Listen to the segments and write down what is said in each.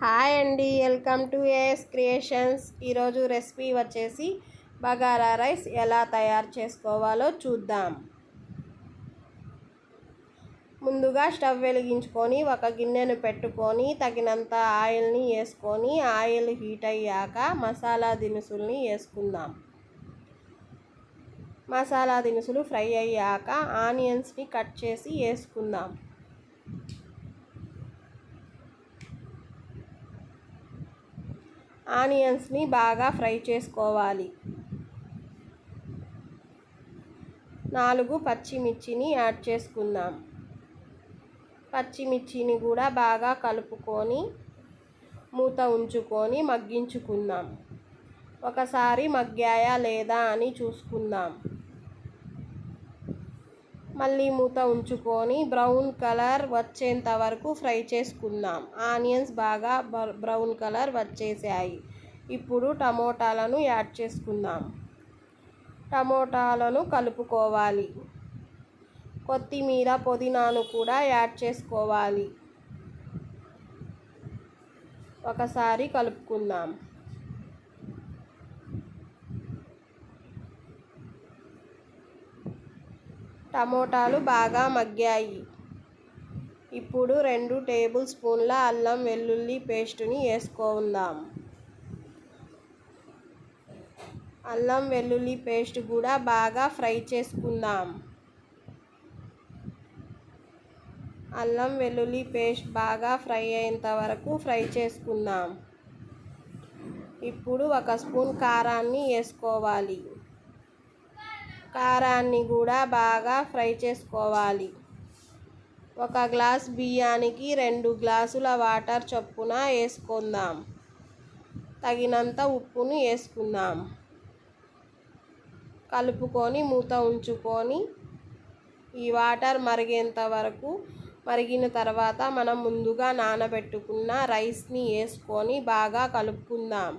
Hi అండి, welcome to as creations. ఈరోజు recipe వచ్చేసి బగారా రైస్ ఎలా తయారు చేసుకోవాలో చూద్దాం. ముందుగా స్టవ్ వెలిగించుకొని ఒక గిన్నెను పెట్టుకొని తగినంత ఆయిల్ని వేసుకొని ఆయిల్ హీట్ అయ్యాక మసాలా దినుసుల్ని వేసుకుందాం. మసాలా దినుసులు ఫ్రై అయ్యాక ఆనియన్స్ని కట్ చేసి వేసుకుందాం. ఆనియన్స్ని బాగా ఫ్రై చేసుకోవాలి. 4 పచ్చిమిర్చిని యాడ్ చేసుకుందాం. పచ్చిమిర్చిని కూడా బాగా కలుపుకొని మూత ఉంచుకొని మగ్గించుకుందాం. ఒకసారి మగ్గాయా లేదా అని చూసుకుందాం. మళ్ళీ మూత ఉంచుకొని బ్రౌన్ కలర్ వచ్చేంత వరకు ఫ్రై చేసుకుందాం. ఆనియన్స్ బాగా బ్రౌన్ కలర్ వచ్చేసాయి. ఇప్పుడు టమోటాలను యాడ్ చేసుకుందాం. టమోటాలను కలుపుకోవాలి. కొత్తిమీర, పుదీనాను కూడా యాడ్ చేసుకోవాలి. ఒకసారి కలుపుకుందాం. టమోటాలు బాగా మగ్గాయి. ఇప్పుడు 2 టేబుల్ స్పూన్ల అల్లం వెల్లుల్లి పేస్టుని వేసుకుందాం. అల్లం వెల్లుల్లి పేస్ట్ కూడా బాగా ఫ్రై చేసుకుందాం. అల్లం వెల్లుల్లి పేస్ట్ బాగా ఫ్రై అయ్యేంత వరకు ఫ్రై చేసుకుందాం. ఇప్పుడు 1 స్పూన్ కారాన్ని వేసుకోవాలి. కారాన్ని కూడా బాగా ఫ్రై చేసుకోవాలి. 1 గ్లాస్ బియ్యానికి 2 గ్లాసుల వాటర్ చొప్పున వేసుకుందాం. తగినంత ఉప్పుని వేసుకుందాం. కలుపుకొని మూత ఉంచుకొని ఈ వాటర్ మరిగేంత వరకు మరిగిన తర్వాత మనం ముందుగా నానబెట్టుకున్న రైస్ని వేసుకొని బాగా కలుపుకుందాం.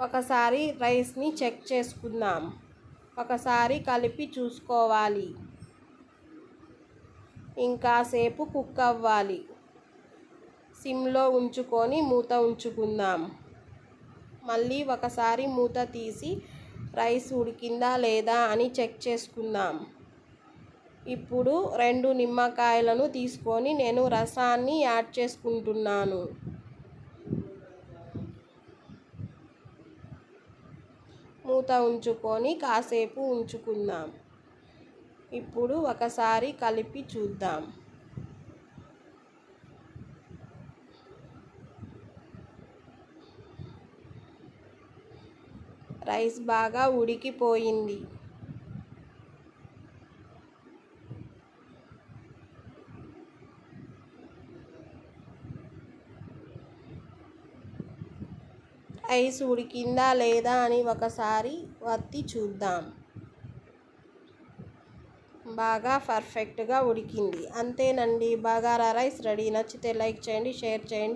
ఒకసారి రైస్ని చెక్ చేసుకుందాం. ఒకసారి కలిపి చూసుకోవాలి. ఇంకాసేపు కుక్ అవ్వాలి. సిమ్లో ఉంచుకొని మూత ఉంచుకుందాం. మళ్ళీ ఒకసారి మూత తీసి రైస్ ఉడికిందా లేదా అని చెక్ చేసుకుందాం. ఇప్పుడు 2 నిమ్మకాయలను తీసుకొని నేను రసాన్ని యాడ్ చేసుకుంటున్నాను. మూత ఉంచుకొని కాసేపు ఉంచుకుందాం. ఇప్పుడు ఒకసారి కలిపి చూద్దాం. రైస్ బాగా ఉడికిపోయింది. రైస్ ఉడికిందా లేదా అని ఒకసారి వత్తి చూద్దాం. బాగా పర్ఫెక్ట్గా ఉడికింది. అంతేనండి, బగారా రైస్ రెడీ. నచ్చితే లైక్ చేయండి, షేర్ చేయండి.